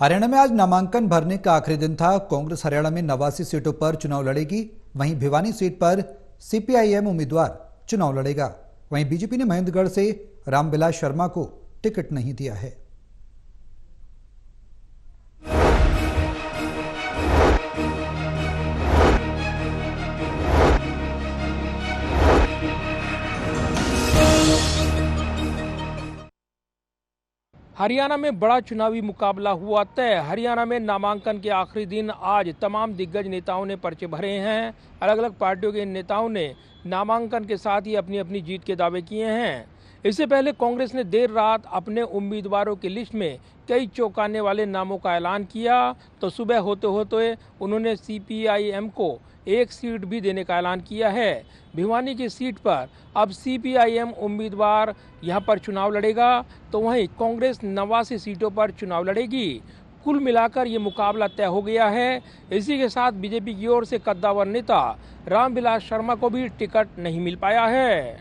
हरियाणा में आज नामांकन भरने का आखिरी दिन था। कांग्रेस हरियाणा में 89 सीटों पर चुनाव लड़ेगी। वहीं भिवानी सीट पर सीपीआईएम उम्मीदवार चुनाव लड़ेगा। वहीं बीजेपी ने महेंद्रगढ़ से रामविलास शर्मा को टिकट नहीं दिया है। हरियाणा में बड़ा चुनावी मुकाबला हुआ तय। हरियाणा में नामांकन के आखिरी दिन आज तमाम दिग्गज नेताओं ने पर्चे भरे हैं। अलग अलग पार्टियों के नेताओं ने नामांकन के साथ ही अपनी अपनी जीत के दावे किए हैं। इससे पहले कांग्रेस ने देर रात अपने उम्मीदवारों की लिस्ट में कई चौंकाने वाले नामों का ऐलान किया, तो सुबह होते होते उन्होंने सीपीआईएम को एक सीट भी देने का ऐलान किया है। भिवानी की सीट पर अब सीपीआईएम उम्मीदवार यहां पर चुनाव लड़ेगा, तो वहीं कांग्रेस 89 सीटों पर चुनाव लड़ेगी। कुल मिलाकर ये मुकाबला तय हो गया है। इसी के साथ बीजेपी की ओर से कद्दावर नेता रामविलास शर्मा को भी टिकट नहीं मिल पाया है।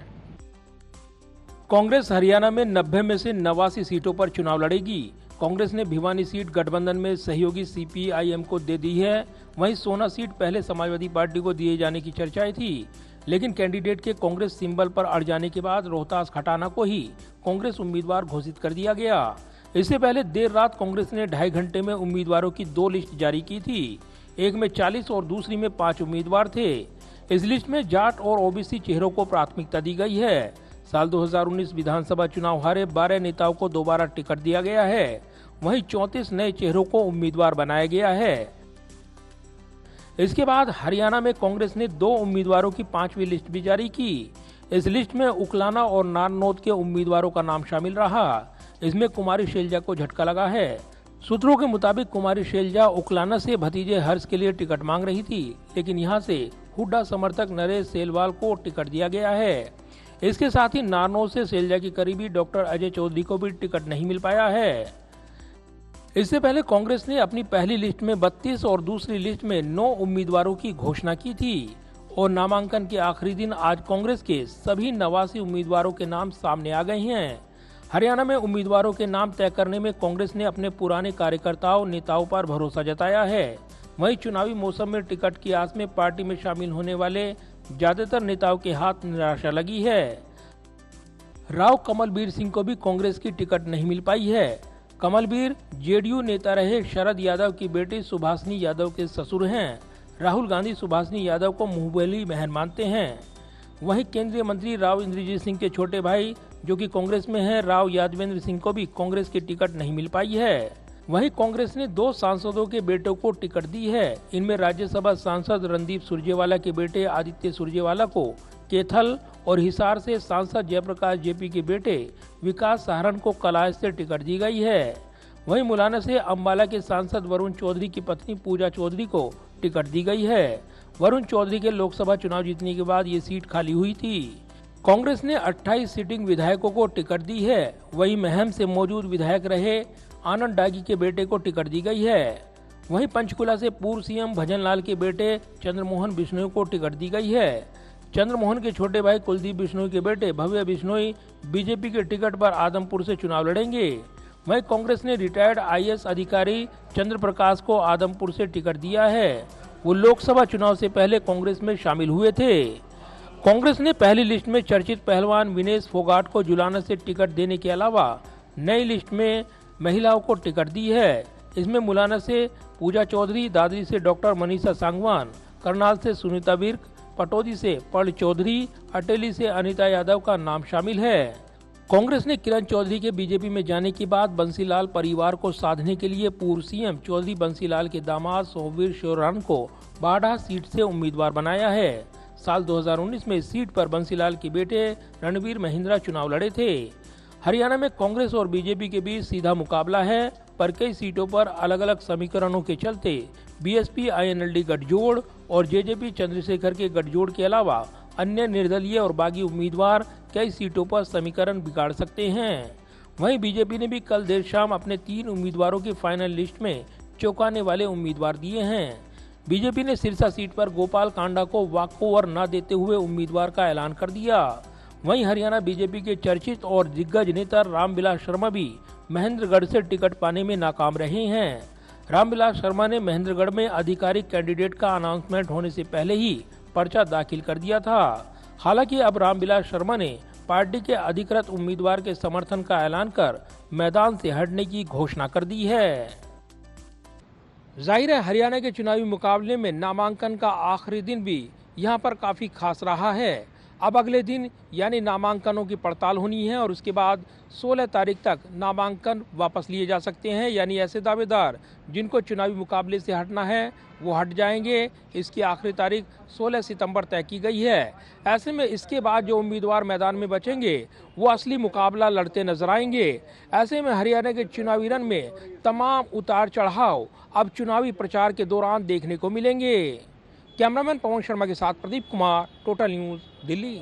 कांग्रेस हरियाणा में 90 में से 89 सीटों पर चुनाव लड़ेगी। कांग्रेस ने भिवानी सीट गठबंधन में सहयोगी सीपीआईएम को दे दी है। वहीं सोना सीट पहले समाजवादी पार्टी को दिए जाने की चर्चाएं थी, लेकिन कैंडिडेट के कांग्रेस सिंबल पर अड़ जाने के बाद रोहतास खटाना को ही कांग्रेस उम्मीदवार घोषित कर दिया गया। इससे पहले देर रात कांग्रेस ने 2.5 घंटे में उम्मीदवारों की 2 लिस्ट जारी की थी। एक में 40 और दूसरी में 5 उम्मीदवार थे। इस लिस्ट में जाट और ओबीसी चेहरों को प्राथमिकता दी गई है। साल 2019 विधानसभा चुनाव हारे 12 नेताओं को दोबारा टिकट दिया गया है। वहीं 34 नए चेहरों को उम्मीदवार बनाया गया है। इसके बाद हरियाणा में कांग्रेस ने 2 उम्मीदवारों की 5वीं लिस्ट भी जारी की। इस लिस्ट में उकलाना और नारनौद के उम्मीदवारों का नाम शामिल रहा। इसमें कुमारी शैलजा को झटका लगा है। सूत्रों के मुताबिक कुमारी शैलजा उकलाना से भतीजे हर्ष के लिए टिकट मांग रही थी, लेकिन यहां से हुड्डा समर्थक नरेश सेलवाल को टिकट दिया गया है। इसके साथ ही नारनौद से शैलजा की करीबी डॉक्टर अजय चौधरी को भी टिकट नहीं मिल पाया है। इससे पहले कांग्रेस ने अपनी पहली लिस्ट में 32 और दूसरी लिस्ट में 9 उम्मीदवारों की घोषणा की थी और नामांकन के आखिरी दिन आज कांग्रेस के सभी 89 उम्मीदवारों के नाम सामने आ गए हैं। हरियाणा में उम्मीदवारों के नाम तय करने में कांग्रेस ने अपने पुराने कार्यकर्ताओं नेताओं पर भरोसा जताया है। वहीं चुनावी मौसम में टिकट की आस में पार्टी में शामिल होने वाले ज्यादातर नेताओं के हाथ निराशा लगी है। राव कमलबीर सिंह को भी कांग्रेस की टिकट नहीं मिल पाई है। कमलबीर जेडीयू नेता रहे शरद यादव की बेटी सुभाषिनी यादव के ससुर हैं। राहुल गांधी सुभाषिनी यादव को मुंहबोली बहन मानते हैं। वहीं केंद्रीय मंत्री राव इंद्रजीत सिंह के छोटे भाई जो कि कांग्रेस में हैं, राव यादवेंद्र सिंह को भी कांग्रेस की टिकट नहीं मिल पाई है। वहीं कांग्रेस ने 2 सांसदों के बेटों को टिकट दी है। इनमें राज्यसभा सांसद रणदीप सुरजेवाला के बेटे आदित्य सुरजेवाला को कैथल और हिसार से सांसद जयप्रकाश जेपी के बेटे विकास सहारण को कलाश से टिकट दी गई है। वहीं मुलाना से अंबाला के सांसद वरुण चौधरी की पत्नी पूजा चौधरी को टिकट दी गई है। वरुण चौधरी के लोकसभा चुनाव जीतने के बाद ये सीट खाली हुई थी। कांग्रेस ने 28 सिटिंग विधायकों को टिकट दी है। वहीं महम से मौजूद विधायक रहे आनंद डागी के बेटे को टिकट दी गई है। वहीं पंचकुला से पूर्व सीएम भजनलाल के बेटे चंद्रमोहन बिश्नोई को टिकट दी गई है। चंद्रमोहन के छोटे भाई कुलदीप बिश्नोई के बेटे भव्य बिश्नोई बीजेपी के टिकट पर आदमपुर से चुनाव लड़ेंगे। वहीं कांग्रेस ने रिटायर्ड आईएएस अधिकारी चंद्र प्रकाश को आदमपुर से टिकट दिया है। वो लोकसभा चुनाव से पहले कांग्रेस में शामिल हुए थे। कांग्रेस ने पहली लिस्ट में चर्चित पहलवान विनेश फोगाट को जुलाना से टिकट देने के अलावा नई लिस्ट में महिलाओं को टिकट दी है। इसमें मुलाना से पूजा चौधरी, दादरी से डॉक्टर मनीषा सांगवान, करनाल से सुनीता विर्क, पटौदी से पर्ण चौधरी, अटेली से अनीता यादव का नाम शामिल है। कांग्रेस ने किरण चौधरी के बीजेपी में जाने के बाद बंसीलाल परिवार को साधने के लिए पूर्व सीएम चौधरी बंसीलाल के दामाद सोमवीर शोरान को बाढ़ा सीट से उम्मीदवार बनाया है। साल 2019 में इस सीट पर बंसीलाल के बेटे रणवीर महिंद्रा चुनाव लड़े थे। हरियाणा में कांग्रेस और बीजेपी के बीच सीधा मुकाबला है, पर कई सीटों पर अलग अलग समीकरणों के चलते बीएसपी आईएनएलडी गठजोड़ और जेजेपी चंद्रशेखर के गठजोड़ के अलावा अन्य निर्दलीय और बागी उम्मीदवार कई सीटों पर समीकरण बिगाड़ सकते हैं। वहीं बीजेपी ने भी कल देर शाम अपने 3 उम्मीदवारों की फाइनल लिस्ट में चौंकाने वाले उम्मीदवार दिए हैं। बीजेपी ने सिरसा सीट पर गोपाल कांडा को वॉकओवर न देते हुए उम्मीदवार का ऐलान कर दिया। वहीं हरियाणा बीजेपी के चर्चित और दिग्गज नेता रामविलास शर्मा भी महेंद्रगढ़ से टिकट पाने में नाकाम रहे हैं। रामविलास शर्मा ने महेंद्रगढ़ में आधिकारिक कैंडिडेट का अनाउंसमेंट होने से पहले ही पर्चा दाखिल कर दिया था। हालांकि अब रामविलास शर्मा ने पार्टी के अधिकृत उम्मीदवार के समर्थन का ऐलान कर मैदान से हटने की घोषणा कर दी है। जाहिर है हरियाणा के चुनावी मुकाबले में नामांकन का आखिरी दिन भी यहां पर काफी खास रहा है। अब अगले दिन यानी नामांकनों की पड़ताल होनी है और उसके बाद 16 तारीख तक नामांकन वापस लिए जा सकते हैं। यानी ऐसे दावेदार जिनको चुनावी मुकाबले से हटना है वो हट जाएंगे। इसकी आखिरी तारीख 16 सितंबर तय की गई है। ऐसे में इसके बाद जो उम्मीदवार मैदान में बचेंगे वो असली मुकाबला लड़ते नजर आएंगे। ऐसे में हरियाणा के चुनावी रण में तमाम उतार चढ़ाव अब चुनावी प्रचार के दौरान देखने को मिलेंगे। कैमरामैन पवन शर्मा के साथ प्रदीप कुमार, टोटल न्यूज़, दिल्ली।